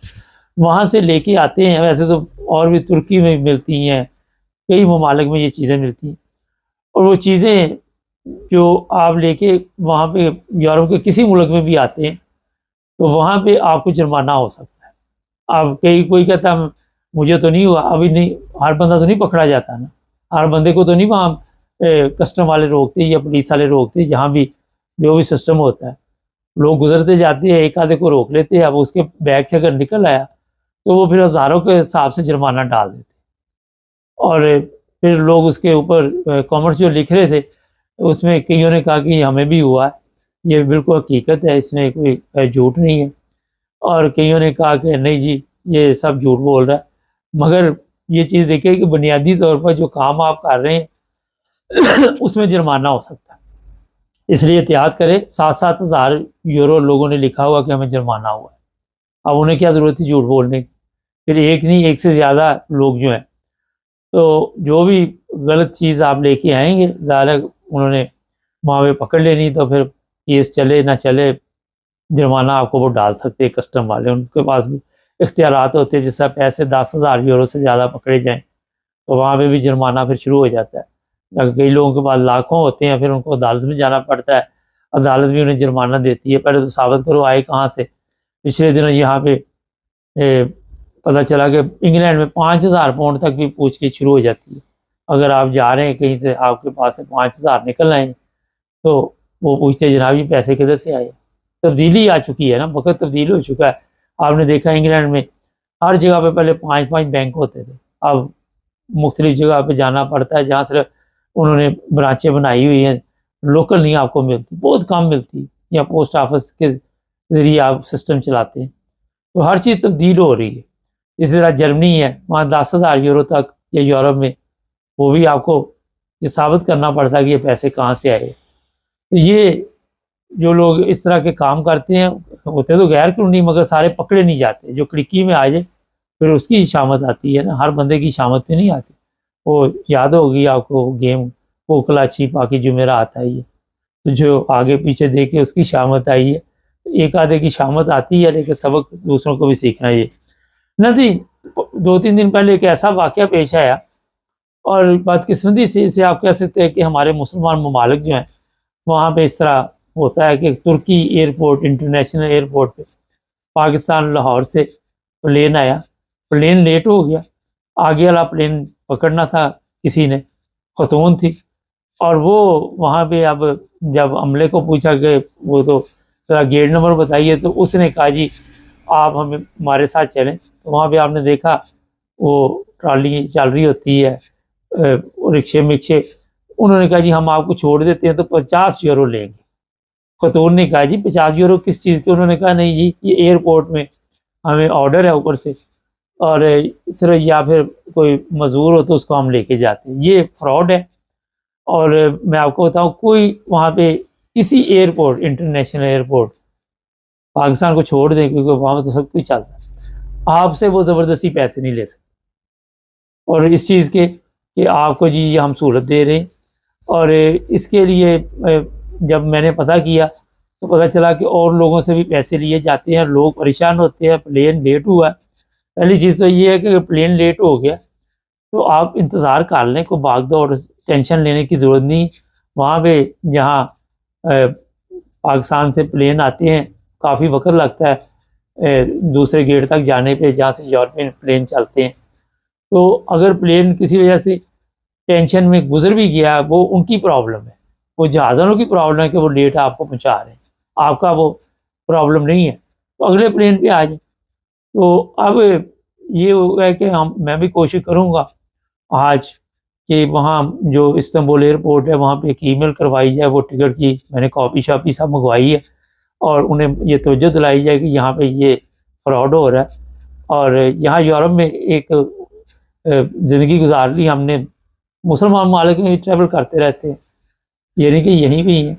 वहाँ से लेके आते हैं। वैसे तो और भी तुर्की में मिलती हैं, कई ममालिक में ये चीज़ें मिलती हैं, और वो चीज़ें जो आप लेके वहाँ पे यूरोप के किसी मुल्क में भी आते हैं तो वहाँ पे आपको जुर्माना हो सकता है। अब कई कोई कहता है मुझे तो नहीं हुआ, अभी नहीं, हर बंदा तो नहीं पकड़ा जाता ना, हर बंदे को तो नहीं वहाँ कस्टम वाले रोकते या पुलिस वाले रोकते, जहाँ भी जो भी सिस्टम होता है। लोग गुजरते जाते हैं, एक आधे को रोक लेते हैं, अब उसके बैग से अगर निकल आया तो वो फिर हज़ारों के हिसाब से जुर्माना डाल देते हैं। और फिर लोग उसके ऊपर कमेंट्स जो लिख रहे थे उसमें कईयों ने कहा कि हमें भी हुआ है, ये बिल्कुल हकीकत है, इसमें कोई झूठ नहीं है। और कईयों ने कहा कि नहीं जी ये सब झूठ बोल रहा है। मगर ये चीज़ देखिए कि बुनियादी तौर पर जो काम आप कर रहे हैं उसमें जुर्माना हो सकता है, इसलिए एहतियात करें। 7-7 हज़ार यूरो लोगों ने लिखा हुआ कि हमें जुर्माना हुआ है। अब उन्हें क्या ज़रूरत थी झूठ बोलने की? फिर एक नहीं, एक से ज़्यादा लोग जो हैं, तो जो भी गलत चीज़ आप लेके आएंगे ज़ाहिर है उन्होंने वहाँ पे पकड़ लेनी, तो फिर केस चले ना चले जुर्माना आपको वो डाल सकते हैं कस्टम वाले। उनके पास भी इख्तियारात होते हैं, जैसे पैसे 10,000 यूरो से ज़्यादा पकड़े जाएँ तो वहाँ पे भी जुर्माना फिर शुरू हो जाता है। अगर कई लोगों के पास लाखों होते हैं, फिर उनको अदालत में जाना पड़ता है, अदालत भी उन्हें जुर्माना देती है। पहले तो साबित करो आए कहाँ से। पिछले दिनों यहाँ पे पता चला कि इंग्लैंड में 5,000 पाउंड तक भी पूछगिछ शुरू हो जाती है। अगर आप जा रहे हैं कहीं से, आपके पास से 5,000 निकल आए तो वो पूछते हैं जनाब ये पैसे किधर से आए। तब्दीली आ चुकी है ना, वक़्त तब्दील हो चुका है। आपने देखा इंग्लैंड में हर जगह पे पहले 5-5 बैंक होते थे, अब मुख्तलिफ जगह पे जाना पड़ता है, जहाँ सिर्फ उन्होंने ब्रांचें बनाई हुई हैं, लोकल नहीं आपको मिलती, बहुत कम मिलती, या पोस्ट ऑफिस के ज़रिए आप सिस्टम चलाते हैं। तो हर चीज़ तब्दील हो रही है। इसी तरह जर्मनी है, वहाँ 10,000 यूरो तक, या यूरोप में, वो भी आपको ये साबित करना पड़ता है कि ये पैसे कहाँ से आए। तो ये जो लोग इस तरह के काम करते हैं होते तो गैर कानूनी, मगर सारे पकड़े नहीं जाते। जो खिड़की में आ जाए फिर उसकी शामत आती है ना, हर बंदे की शामत तो नहीं आती। वो याद होगी आपको गेम कोकला छिपा के जुमेरात आई है, तो जो आगे पीछे देखे उसकी शामत आई है। एक आधे की शामत आती है, लेकिन सबक दूसरों को भी सीखना चाहिए। नहीं, 2-3 दिन पहले एक ऐसा वाक़या पेश आया, और बदकिस्मती से इसे आप कह सकते हैं कि हमारे मुसलमान ममालिक जो हैं वहाँ पे इस तरह होता है कि तुर्की एयरपोर्ट, इंटरनेशनल एयरपोर्ट पे पाकिस्तान लाहौर से प्लेन आया, प्लेन लेट हो गया, आगे वाला प्लेन पकड़ना था किसी ने, ख़तून थी, और वो वहाँ पे अब जब अमले को पूछा कि वो तो ज़रा गेट नंबर बताइए, तो उसने कहा जी आप हमारे साथ चलें। तो वहाँ पे आपने देखा वो ट्रॉली चल रही होती है, रिक्शे मिक्शे, उन्होंने कहा जी हम आपको छोड़ देते हैं तो 50 यूरो लेंगे। खतून ने कहा जी 50 यूरो किस चीज़ के? उन्होंने कहा नहीं जी ये एयरपोर्ट में हमें ऑर्डर है ऊपर से, और सिर्फ या फिर कोई मजदूर हो तो उसको हम लेके जाते हैं। ये फ्रॉड है। और मैं आपको बताऊं, कोई वहाँ पे किसी एयरपोर्ट, इंटरनेशनल एयरपोर्ट पाकिस्तान को छोड़ दें, क्योंकि वहाँ तो सब कुछ चलता है, आपसे वो ज़बरदस्ती पैसे नहीं ले सकते। और इस चीज़ के कि आपको जी ये हम सहूलत दे रहे हैं, और इसके लिए जब मैंने पता किया तो पता चला कि और लोगों से भी पैसे लिए जाते हैं, लोग परेशान होते हैं, प्लेन लेट हुआ। पहली चीज़ तो ये है कि प्लेन लेट हो गया तो आप इंतज़ार कर लें, कोई भाग दौड़ टेंशन लेने की ज़रूरत नहीं। वहाँ पे जहाँ पाकिस्तान से प्लेन आते हैं काफ़ी वक्त लगता है दूसरे गेट तक जाने पे, जहाँ से यूरोपियन प्लेन चलते हैं। तो अगर प्लेन किसी वजह से टेंशन में गुजर भी गया, वो उनकी प्रॉब्लम है, वो जहाज़ों की प्रॉब्लम है कि वो लेट आपको पहुँचा रहे हैं, आपका वो प्रॉब्लम नहीं है, तो अगले प्लेन पे आ जाए। तो अब ये हो है कि मैं भी कोशिश करूँगा आज कि वहाँ जो इस्तांबुल एयरपोर्ट है वहाँ पे एक ईमेल करवाई जाए, वो टिकट की मैंने कॉपी शॉपी सब मंगवाई है, और उन्हें ये तवज्जो दिलाई जाए कि यहाँ पे ये फ्रॉड हो रहा है। और यहाँ यूरोप में एक ज़िंदगी गुजार ली हमने, मुसलमान ममालिक में ट्रैवल करते रहते हैं, ये नहीं कि यहीं पे ही है,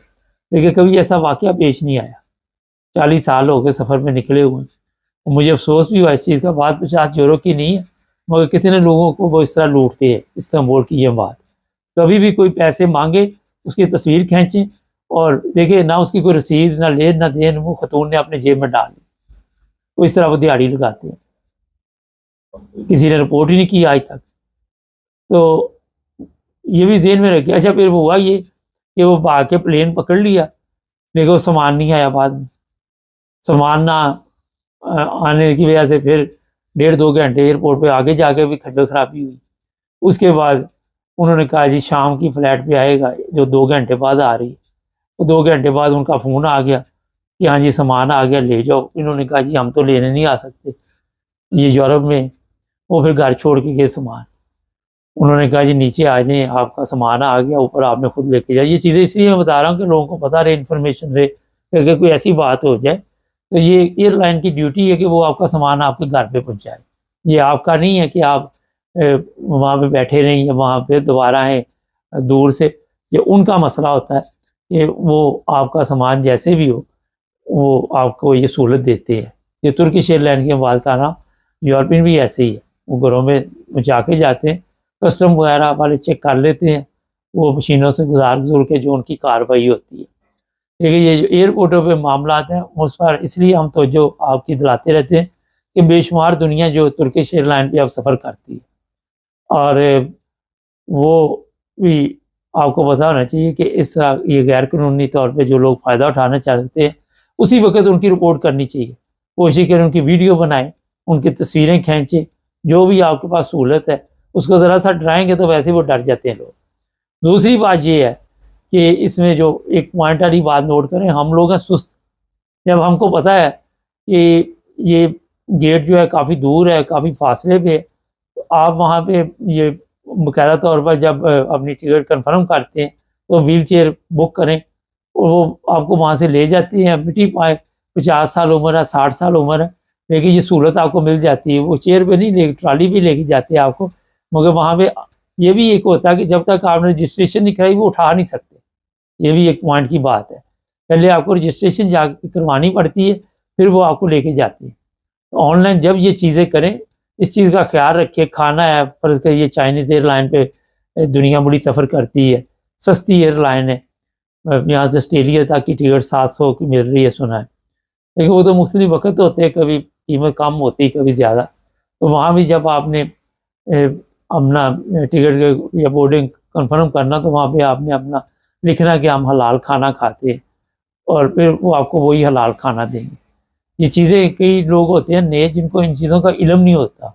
लेकिन कभी ऐसा वाक़या पेश नहीं आया। 40 साल हो गए सफ़र में निकले हुए, मुझे अफसोस भी हुआ इस चीज़ का। बात 50 यूरो की नहीं है, मगर कितने लोगों को वो इस तरह लूटते हैं। इस्तांबुल की ये बात, कभी भी कोई पैसे मांगे उसकी तस्वीर खींचें और देखें ना उसकी कोई रसीद ना ले ना देन, वो खतून ने अपने जेब में डाल ली, तो इस तरह वो दिहाड़ी लगाते हैं। किसी ने रिपोर्ट ही नहीं की आज तक। तो ये भी जेहन में रखे। अच्छा, फिर वो हुआ ये कि वो भाग के प्लेन पकड़ लिया, लेकिन वो सामान नहीं आया। बाद में सामान ना आने की वजह से फिर 1.5-2 घंटे एयरपोर्ट पे आगे जाके भी खज्जल खराबी हुई। उसके बाद उन्होंने कहा जी शाम की फ़्लाइट पे आएगा, जो 2 घंटे बाद आ रही। तो 2 घंटे बाद उनका फ़ोन आ गया कि हाँ जी सामान आ गया, ले जाओ। इन्होंने कहा जी हम तो लेने नहीं आ सकते, ये यूरोप में। वो फिर घर छोड़ के गए सामान। उन्होंने कहा जी नीचे आ जाएँ, आपका सामान आ गया, ऊपर आपने खुद लेके जाए। ये चीज़ें इसलिए मैं बता रहा हूँ कि लोगों को पता रहे, इन्फॉर्मेशन रहे कि अगर कोई ऐसी बात हो जाए तो ये एयरलाइन की ड्यूटी है कि वो आपका सामान आपके घर पे पहुँचाए। ये आपका नहीं है कि आप वहाँ पे बैठे रहें या वहाँ पे दोबारा आएँ दूर से। ये उनका मसला होता है कि वो आपका सामान जैसे भी हो वो आपको ये सहूलत देते हैं। ये तुर्किश एयरलाइन की बात कर रहा हूँ, यूरोपियन भी ऐसे ही है। वो घरों में पहुँचा के जाते हैं, कस्टम वगैरह वाले चेक कर लेते हैं, वो मशीनों से गुज़ार के जो उनकी कार्रवाई होती है। लेकिन ये जो एयरपोर्टों पे मामलात हैं उस पर इसलिए हम तवज्जो आपकी दिलाते रहते हैं कि बेशुमार दुनिया जो तुर्किश एयरलाइन पे अब सफ़र करती है, और वो भी आपको पता होना चाहिए कि इस तरह ये गैर कानूनी तौर पे जो लोग फ़ायदा उठाना चाहते हैं उसी वक्त उनकी रिपोर्ट करनी चाहिए। कोशिश करें उनकी वीडियो बनाएं, उनकी तस्वीरें खींचें, जो भी आपके पास सहूलत है उसको ज़रा सा डराएंगे तो वैसे ही वो डर जाते हैं लोग। दूसरी बात ये है कि इसमें जो एक पॉइंट वाली बात नोट करें, हम लोग हैं सुस्त। जब हमको पता है कि ये गेट जो है काफ़ी दूर है, काफ़ी फासले पे है, तो आप वहाँ पे ये बाकायदा तौर पर जब अपनी टिकट कन्फर्म करते हैं तो व्हील चेयर बुक करें और वो आपको वहाँ से ले जाती है। मिट्टी पाए 50 साल उम्र है, 60 साल उम्र है, लेकिन ये सहूलत आपको मिल जाती है। वो चेयर पे नहीं ले, ट्राली पे लेके जाते हैं आपको। मगर वहाँ पे ये भी एक होता है कि जब तक आपने रजिस्ट्रेशन नहीं कराई वो उठा नहीं सकते। ये भी एक पॉइंट की बात है। पहले आपको रजिस्ट्रेशन जाके करवानी पड़ती है, फिर वो आपको लेके जाते हैं। तो ऑनलाइन जब ये चीज़ें करें, इस चीज़ का ख्याल रखें। खाना है, फ़र्ज़ करिए चाइनीज़ एयरलाइन पे दुनिया बड़ी सफ़र करती है, सस्ती एयरलाइन है। यहाँ से ऑस्ट्रेलिया तक की टिकट 700 की मिल रही है सुना है, लेकिन वो तो मुख्तलिफ वक़्त होते हैं, कभी कीमत कम होती है कभी ज़्यादा। तो वहाँ भी जब आपने अपना टिकट या बोर्डिंग कन्फर्म करना तो वहाँ पे आपने अपना लिखना कि हम हलाल खाना खाते हैं, और फिर वो आपको वही हलाल खाना देंगे। ये चीज़ें कई लोग होते हैं नए जिनको इन चीज़ों का इल्म नहीं होता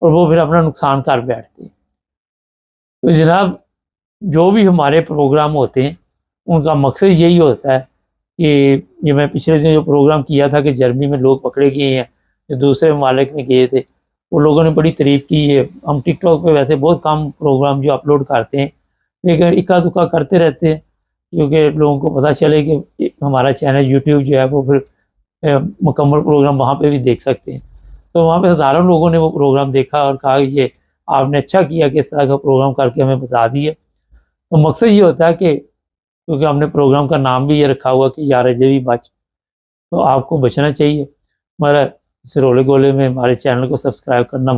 और वो फिर अपना नुकसान कर बैठते हैं। तो जनाब, जो भी हमारे प्रोग्राम होते हैं उनका मकसद यही होता है कि ये मैं पिछले दिन जो प्रोग्राम किया था कि जर्मनी में लोग पकड़े गए हैं जो दूसरे ममालिक में गए थे, वो लोगों ने बड़ी तारीफ़ की है। हम टिकटॉक पे वैसे बहुत कम प्रोग्राम जो अपलोड करते हैं, लेकिन इक्का दुक्का करते रहते हैं क्योंकि लोगों को पता चले कि हमारा चैनल यूट्यूब जो है वो फिर मुकम्मल प्रोग्राम वहाँ पे भी देख सकते हैं। तो वहाँ पे हज़ारों लोगों ने वो प्रोग्राम देखा और कहा कि ये आपने अच्छा किया कि इस तरह का प्रोग्राम करके हमें बता दिए। तो मकसद ये होता है कि क्योंकि हमने प्रोग्राम का नाम भी ये रखा हुआ कि या रजवी बच, तो आपको बचना चाहिए। हमारा इस रोले गोले में हमारे चैनल को सब्सक्राइब करना